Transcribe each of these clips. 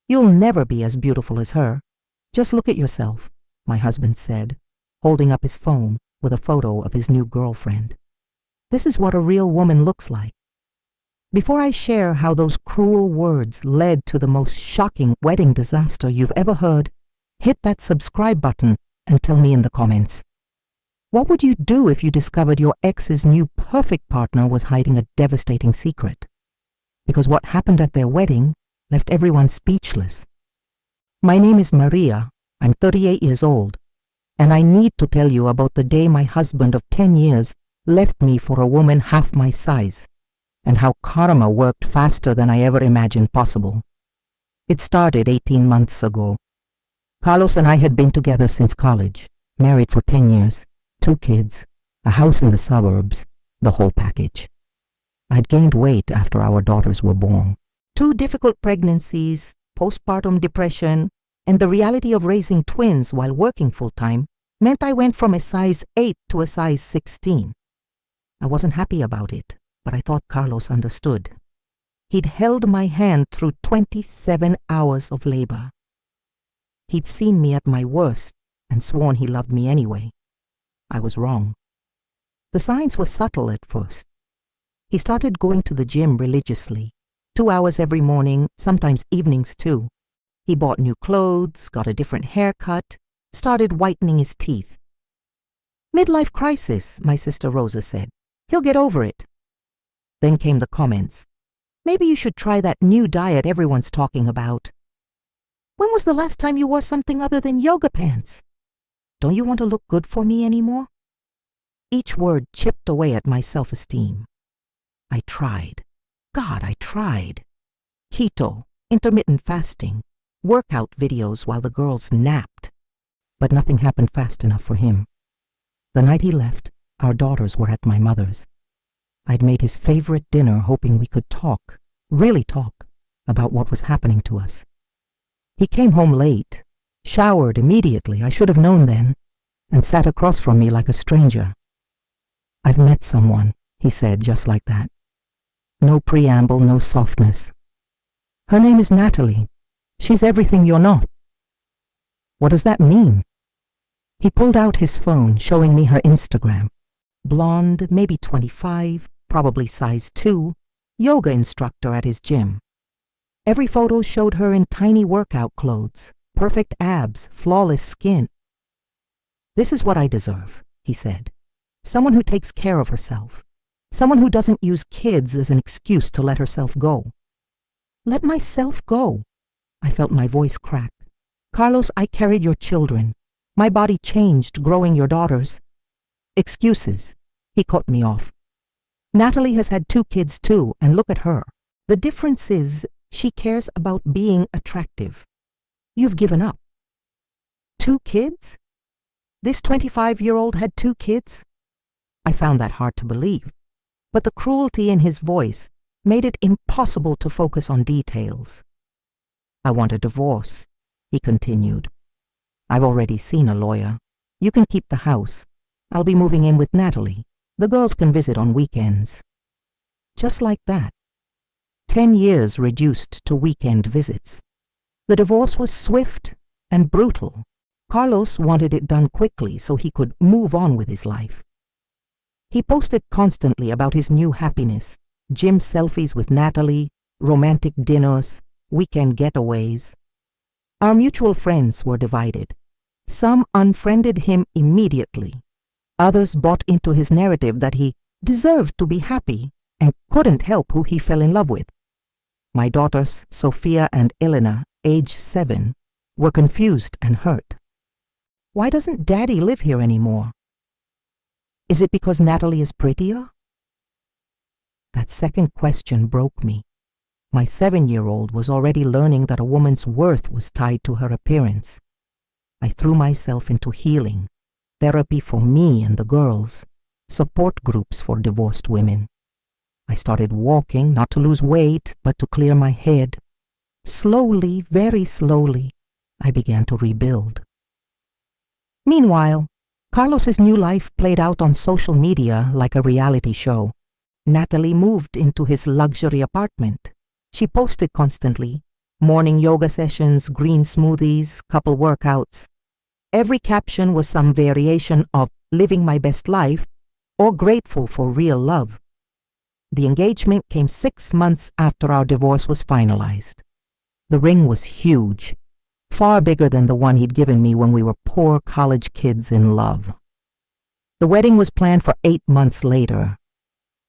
You'll never be as beautiful as her. Just look at yourself, my husband said, holding up his phone with a photo of his new girlfriend. This is what a real woman looks like. Before I share how those cruel words led to the most shocking wedding disaster you've ever heard, hit that subscribe button and tell me in the comments. What would you do if you discovered your ex's new perfect partner was hiding a devastating secret? Because what happened at their wedding left everyone speechless. My name is Maria. I'm 38 years old, and I need to tell you about the day my husband of 10 years left me for a woman half my size, and how karma worked faster than I ever imagined possible. It started 18 months ago. Carlos and I had been together since college, married for 10 years, 2 kids, a house in the suburbs, the whole package. I'd gained weight after our daughters were born. 2 difficult pregnancies, postpartum depression, and the reality of raising twins while working full-time meant I went from a size 8 to a size 16. I wasn't happy about it, but I thought Carlos understood. He'd held my hand through 27 hours of labor. He'd seen me at my worst and sworn he loved me anyway. I was wrong. The signs were subtle at first. He started going to the gym religiously, 2 hours every morning, sometimes evenings too. He bought new clothes, got a different haircut, started whitening his teeth. Midlife crisis, my sister Rosa said. He'll get over it. Then came the comments. Maybe you should try that new diet everyone's talking about. When was the last time you wore something other than yoga pants? Don't you want to look good for me anymore? Each word chipped away at my self-esteem. I tried. God, I tried. Keto, intermittent fasting, workout videos while the girls napped. But nothing happened fast enough for him. The night he left, our daughters were at my mother's. I'd made his favorite dinner hoping we could talk, really talk, about what was happening to us. He came home late, showered immediately, I should have known then, and sat across from me like a stranger. I've met someone, he said, just like that. No preamble, no softness. Her name is Natalie. She's everything you're not. What does that mean? He pulled out his phone, showing me her Instagram. Blonde, maybe 25, probably size 2, yoga instructor at his gym. Every photo showed her in tiny workout clothes, perfect abs, flawless skin. This is what I deserve, he said. Someone who takes care of herself. Someone who doesn't use kids as an excuse to let herself go. Let myself go. I felt my voice crack. Carlos, I carried your children. My body changed growing your daughters. Excuses. He cut me off. Natalie has had 2 kids too, and look at her. The difference is she cares about being attractive. You've given up. 2 kids? This 25-year-old had 2 kids? I found that hard to believe, but the cruelty in his voice made it impossible to focus on details. I want a divorce, he continued. I've already seen a lawyer. You can keep the house. I'll be moving in with Natalie. The girls can visit on weekends. Just like that. 10 years reduced to weekend visits. The divorce was swift and brutal. Carlos wanted it done quickly so he could move on with his life. He posted constantly about his new happiness, gym selfies with Natalie, romantic dinners, weekend getaways. Our mutual friends were divided. Some unfriended him immediately. Others bought into his narrative that he deserved to be happy and couldn't help who he fell in love with. My daughters, Sophia and Elena, age 7, were confused and hurt. Why doesn't Daddy live here anymore? Is it because Natalie is prettier? That second question broke me. My 7-year-old was already learning that a woman's worth was tied to her appearance. I threw myself into healing, therapy for me and the girls, support groups for divorced women. I started walking, not to lose weight, but to clear my head. Slowly, very slowly, I began to rebuild. Meanwhile, Carlos's new life played out on social media like a reality show. Natalie moved into his luxury apartment. She posted constantly, Morning yoga sessions, green smoothies, couple workouts. Every caption was some variation of living my best life or grateful for real love. The engagement came 6 months after our divorce was finalized. The ring was huge, far bigger than the one he'd given me when we were poor college kids in love. The wedding was planned for 8 months later.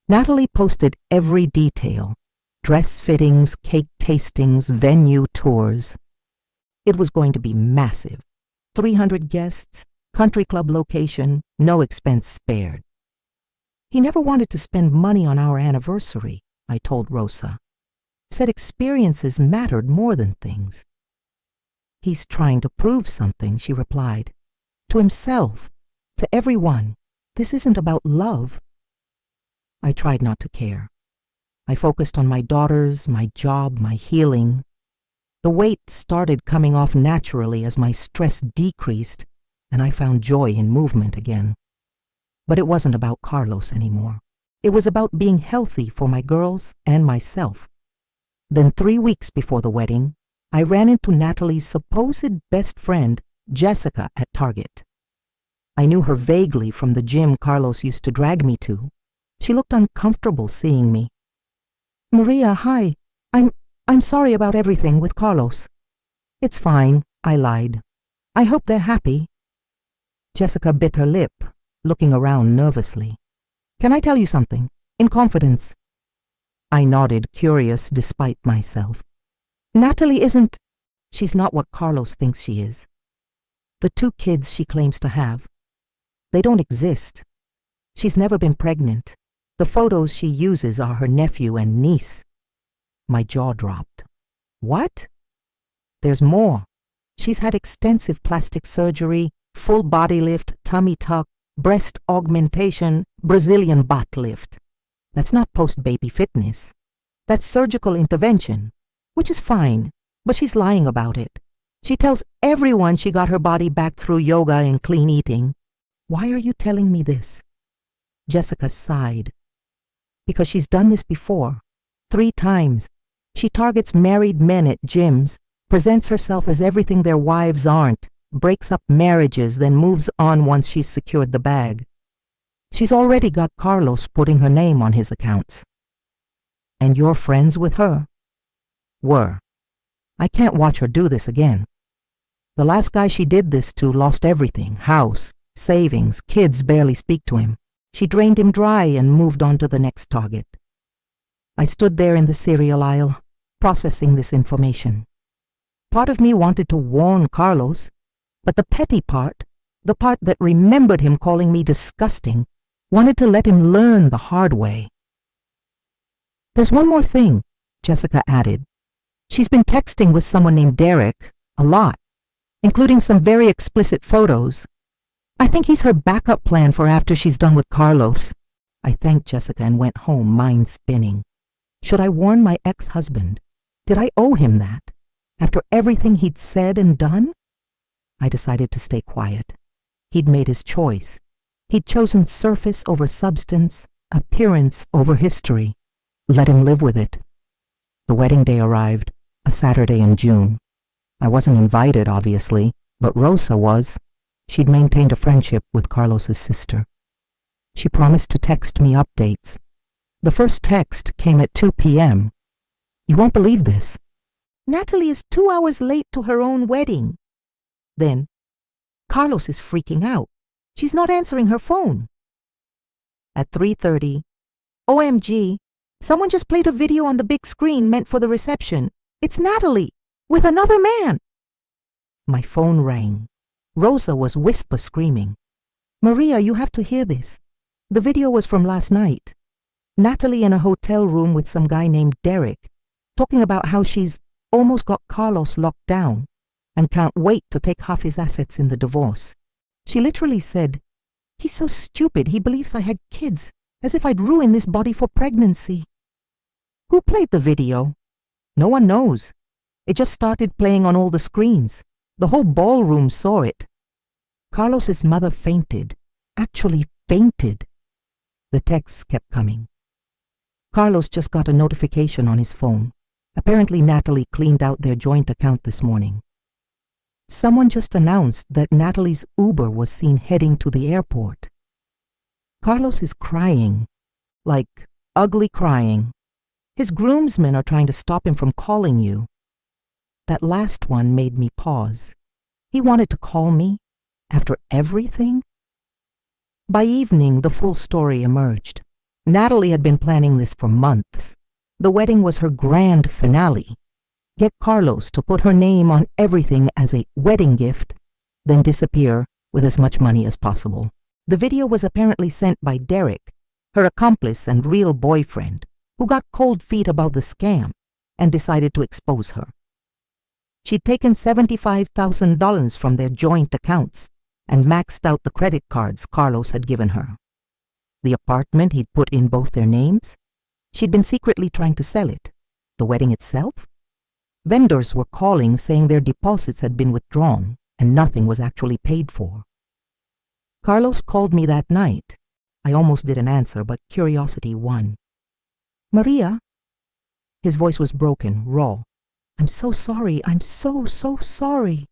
Natalie posted every detail: dress fittings, cake tastings, venue tours. It was going to be massive. 300 guests, country club location, no expense spared. He never wanted to spend money on our anniversary, I told Rosa. Said experiences mattered more than things. He's trying to prove something, she replied. To himself, to everyone. This isn't about love. I tried not to care. I focused on my daughters, my job, my healing. The weight started coming off naturally as my stress decreased, and I found joy in movement again. But it wasn't about Carlos anymore. It was about being healthy for my girls and myself. Then 3 weeks before the wedding, I ran into Natalie's supposed best friend, Jessica, at Target. I knew her vaguely from the gym Carlos used to drag me to. She looked uncomfortable seeing me. Maria, hi. I'm sorry about everything with Carlos. It's fine, I lied. I hope they're happy. Jessica bit her lip, looking around nervously. Can I tell you something? In confidence. I nodded, curious despite myself. Natalie isn't... She's not what Carlos thinks she is. The 2 kids she claims to have, they don't exist. She's never been pregnant. The photos she uses are her nephew and niece. My jaw dropped. What? There's more. She's had extensive plastic surgery, full body lift, tummy tuck, breast augmentation, Brazilian butt lift. That's not post-baby fitness. That's surgical intervention, which is fine, but she's lying about it. She tells everyone she got her body back through yoga and clean eating. Why are you telling me this? Jessica sighed. Because she's done this before. 3 times. She targets married men at gyms, presents herself as everything their wives aren't, breaks up marriages, then moves on once she's secured the bag. She's already got Carlos putting her name on his accounts. And you're friends with her? Were. I can't watch her do this again. The last guy she did this to lost everything: house, savings, kids barely speak to him. She drained him dry and moved on to the next target. I stood there in the cereal aisle, processing this information. Part of me wanted to warn Carlos, but the petty part, the part that remembered him calling me disgusting, wanted to let him learn the hard way. There's one more thing, Jessica added. She's been texting with someone named Derek a lot, including some very explicit photos. I think he's her backup plan for after she's done with Carlos. I thanked Jessica and went home, mind spinning. Should I warn my ex-husband? Did I owe him that? After everything he'd said and done? I decided to stay quiet. He'd made his choice. He'd chosen surface over substance, appearance over history. Let him live with it. The wedding day arrived, a Saturday in June. I wasn't invited, obviously, but Rosa was. She'd maintained a friendship with Carlos's sister. She promised to text me updates. The first text came at 2 p.m. You won't believe this. Natalie is 2 hours late to her own wedding. Then, Carlos is freaking out. She's not answering her phone. At 3:30, OMG, someone just played a video on the big screen meant for the reception. It's Natalie, with another man. My phone rang. Rosa was whisper screaming. Maria, you have to hear this. The video was from last night. Natalie in a hotel room with some guy named Derek, talking about how she's almost got Carlos locked down and can't wait to take half his assets in the divorce. She literally said, he's so stupid he believes I had kids, as if I'd ruin this body for pregnancy. Who played the video? No one knows. It just started playing on all the screens. The whole ballroom saw it. Carlos's mother fainted, actually fainted. The texts kept coming. Carlos just got a notification on his phone. Apparently Natalie cleaned out their joint account this morning. Someone just announced that Natalie's Uber was seen heading to the airport. Carlos is crying, like ugly crying. His groomsmen are trying to stop him from calling you. That last one made me pause. He wanted to call me after everything? By evening, the full story emerged. Natalie had been planning this for months. The wedding was her grand finale. Get Carlos to put her name on everything as a wedding gift, then disappear with as much money as possible. The video was apparently sent by Derek, her accomplice and real boyfriend, who got cold feet about the scam and decided to expose her. She'd taken $75,000 from their joint accounts and maxed out the credit cards Carlos had given her. The apartment he'd put in both their names? She'd been secretly trying to sell it. The wedding itself? Vendors were calling saying their deposits had been withdrawn and nothing was actually paid for. Carlos called me that night. I almost didn't answer, but curiosity won. "Maria?" His voice was broken, raw. "I'm so sorry. I'm so sorry."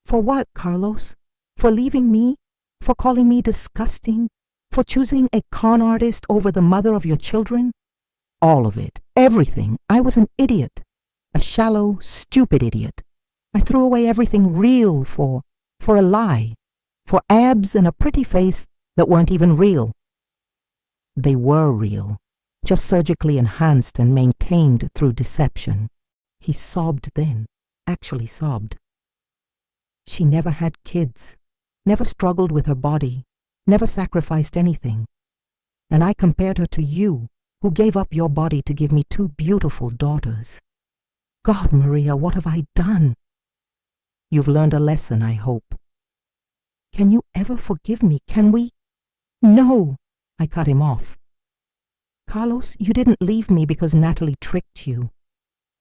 "For what, Carlos? For leaving me? For calling me disgusting? For choosing a con artist over the mother of your children?" "All of it. Everything. I was an idiot. A shallow, stupid idiot. I threw away everything real for a lie. For abs and a pretty face that weren't even real." They were real, just surgically enhanced and maintained through deception. He sobbed then, actually sobbed. She never had kids, never struggled with her body, never sacrificed anything. And I compared her to you, who gave up your body to give me two beautiful daughters. God, Maria, what have I done? You've learned a lesson, I hope. Can you ever forgive me? Can we? No, I cut him off. Carlos, you didn't leave me because Natalie tricked you.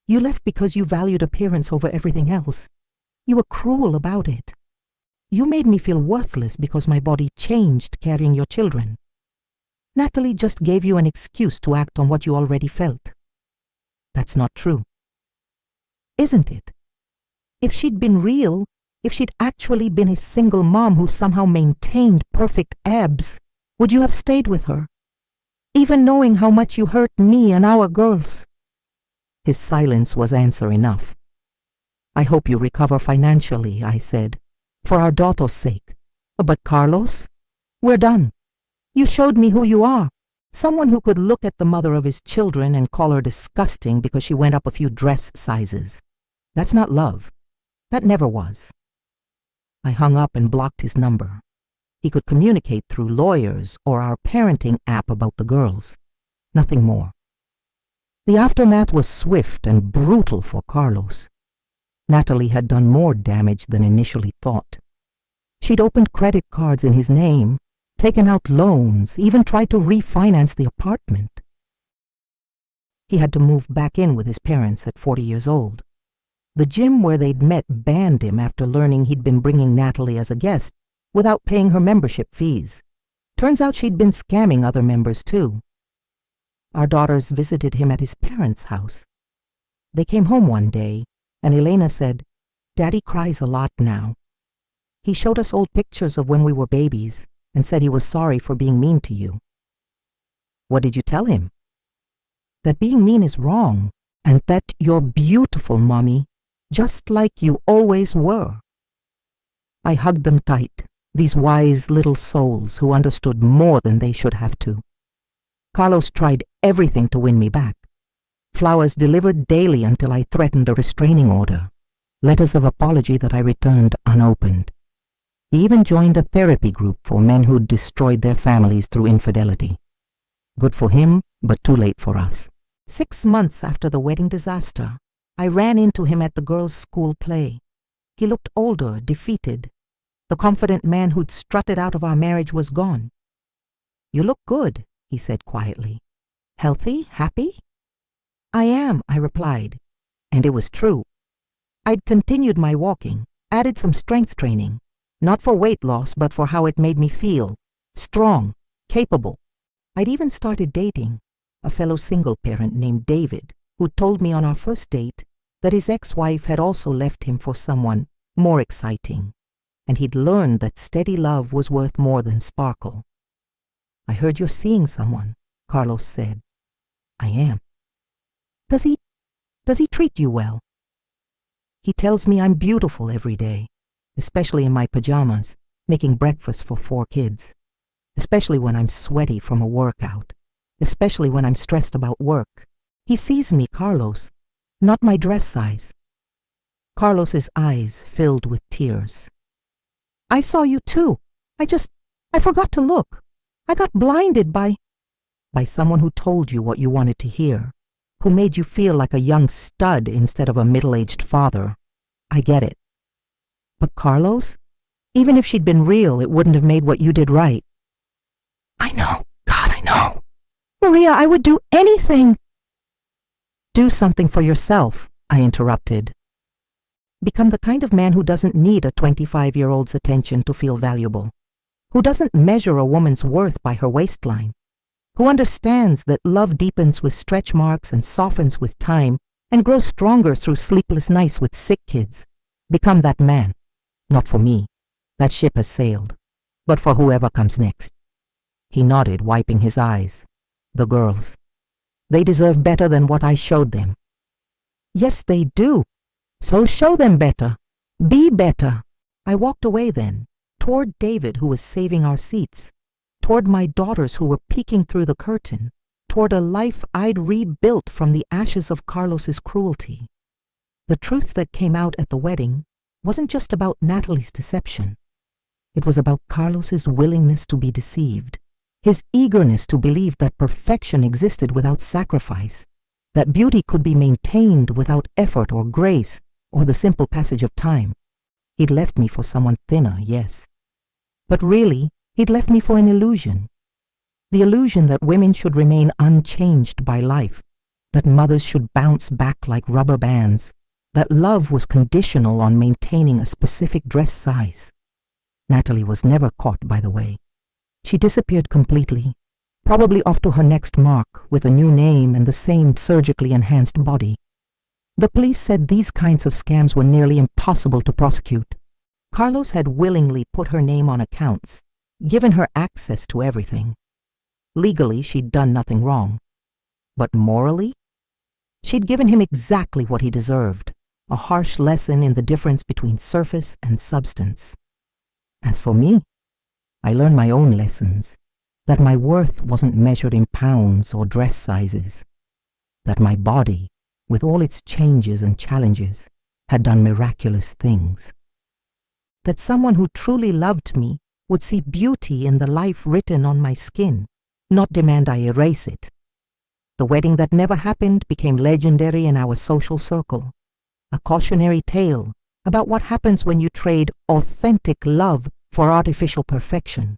You left because you valued appearance over everything else. You were cruel about it. You made me feel worthless because my body changed carrying your children. Natalie just gave you an excuse to act on what you already felt. That's not true. Isn't it? If she'd been real, if she'd actually been a single mom who somehow maintained perfect abs, would you have stayed with her? Even knowing how much you hurt me and our girls? His silence was answer enough. I hope you recover financially, I said, for our daughter's sake. But Carlos, we're done. You showed me who you are. Someone who could look at the mother of his children and call her disgusting because she went up a few dress sizes. That's not love. That never was. I hung up and blocked his number. He could communicate through lawyers or our parenting app about the girls. Nothing more. The aftermath was swift and brutal for Carlos. Natalie had done more damage than initially thought. She'd opened credit cards in his name, taken out loans, even tried to refinance the apartment. He had to move back in with his parents at 40 years old. The gym where they'd met banned him after learning he'd been bringing Natalie as a guest without paying her membership fees. Turns out she'd been scamming other members too. Our daughters visited him at his parents' house. They came home one day, and Elena said, "Daddy cries a lot now." He showed us old pictures of when we were babies and said he was sorry for being mean to you. What did you tell him? That being mean is wrong, and that you're beautiful, Mommy, just like you always were. I hugged them tight, these wise little souls who understood more than they should have to. Carlos tried everything to win me back. Flowers delivered daily until I threatened a restraining order. Letters of apology that I returned unopened. He even joined a therapy group for men who'd destroyed their families through infidelity. Good for him, but too late for us. 6 months after the wedding disaster, I ran into him at the girls' school play. He looked older, defeated. The confident man who'd strutted out of our marriage was gone. "You look good," he said quietly. "Healthy? Happy?" "I am," I replied, and it was true. I'd continued my walking, added some strength training, not for weight loss, but for how it made me feel, strong, capable. I'd even started dating a fellow single parent named David, who told me on our first date that his ex-wife had also left him for someone more exciting, and he'd learned that steady love was worth more than sparkle. "I heard you're seeing someone," Carlos said. "I am." Does he treat you well?" "He tells me I'm beautiful every day, especially in my pajamas, making breakfast for 4 kids, especially when I'm sweaty from a workout, especially when I'm stressed about work. He sees me, Carlos, not my dress size." Carlos's eyes filled with tears. "I saw you too. I forgot to look. I got blinded by someone who told you what you wanted to hear, who made you feel like a young stud instead of a middle-aged father. I get it. But Carlos, even if she'd been real, it wouldn't have made what you did right." "I know. God, I know. Maria, I would do anything." "Do something for yourself," I interrupted. "Become the kind of man who doesn't need a 25-year-old's attention to feel valuable, who doesn't measure a woman's worth by her waistline, who understands that love deepens with stretch marks and softens with time and grows stronger through sleepless nights with sick kids. Become that man. Not for me. That ship has sailed. But for whoever comes next." He nodded, wiping his eyes. "The girls. They deserve better than what I showed them." "Yes, they do. So show them better. Be better." I walked away then, toward David, who was saving our seats, toward my daughters who were peeking through the curtain, toward a life I'd rebuilt from the ashes of Carlos's cruelty. The truth that came out at the wedding wasn't just about Natalie's deception. It was about Carlos's willingness to be deceived, his eagerness to believe that perfection existed without sacrifice, that beauty could be maintained without effort or grace or the simple passage of time. He'd left me for someone thinner, yes. But really, he'd left me for an illusion. The illusion that women should remain unchanged by life, that mothers should bounce back like rubber bands, that love was conditional on maintaining a specific dress size. Natalie was never caught, by the way. She disappeared completely, probably off to her next mark with a new name and the same surgically enhanced body. The police said these kinds of scams were nearly impossible to prosecute. Carlos had willingly put her name on accounts, given her access to everything. Legally, she'd done nothing wrong. But morally? She'd given him exactly what he deserved, a harsh lesson in the difference between surface and substance. As for me, I learned my own lessons, that my worth wasn't measured in pounds or dress sizes, that my body, with all its changes and challenges, had done miraculous things, that someone who truly loved me would see beauty in the life written on my skin, not demand I erase it. The wedding that never happened became legendary in our social circle, a cautionary tale about what happens when you trade authentic love for artificial perfection.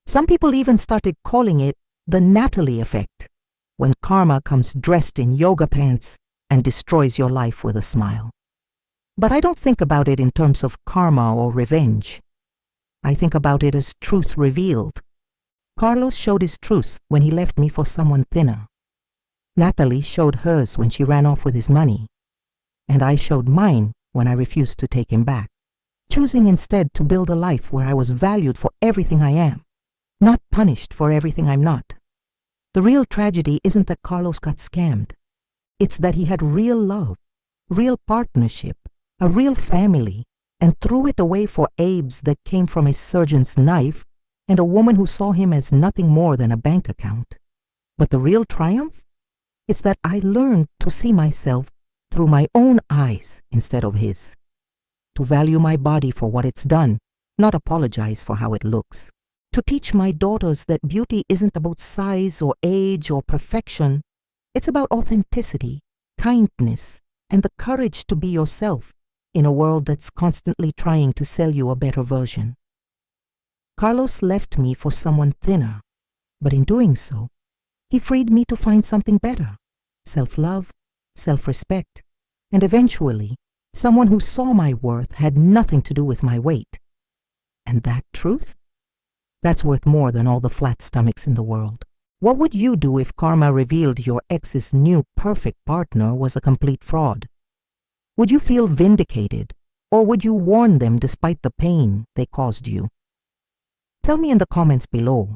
Some people even started calling it the Natalie effect, when karma comes dressed in yoga pants and destroys your life with a smile. But I don't think about it in terms of karma or revenge. I think about it as truth revealed. Carlos showed his truth when he left me for someone thinner. Natalie showed hers when she ran off with his money. And I showed mine when I refused to take him back, choosing instead to build a life where I was valued for everything I am, not punished for everything I'm not. The real tragedy isn't that Carlos got scammed. It's that he had real love, real partnership, a real family, and threw it away for Abe's that came from a surgeon's knife and a woman who saw him as nothing more than a bank account. But the real triumph? It's that I learned to see myself through my own eyes instead of his, to value my body for what it's done, not apologize for how it looks, to teach my daughters that beauty isn't about size or age or perfection. It's about authenticity, kindness, and the courage to be yourself in a world that's constantly trying to sell you a better version. Carlos left me for someone thinner, but in doing so, he freed me to find something better, self-love, self-respect, and eventually, someone who saw my worth had nothing to do with my weight. And that truth? That's worth more than all the flat stomachs in the world. What would you do if karma revealed your ex's new perfect partner was a complete fraud? Would you feel vindicated, or would you warn them despite the pain they caused you? Tell me in the comments below.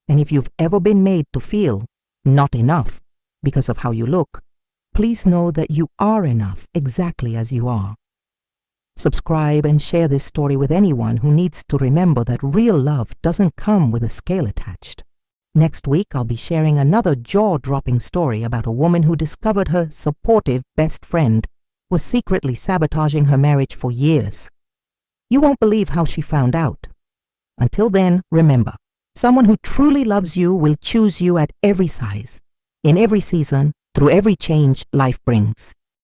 And if you've ever been made to feel not enough because of how you look, please know that you are enough exactly as you are. Subscribe and share this story with anyone who needs to remember that real love doesn't come with a scale attached. Next week, I'll be sharing another jaw-dropping story about a woman who discovered her supportive best friend was secretly sabotaging her marriage for years. You won't believe how she found out. Until then, remember, someone who truly loves you will choose you at every size, in every season, through every change life brings.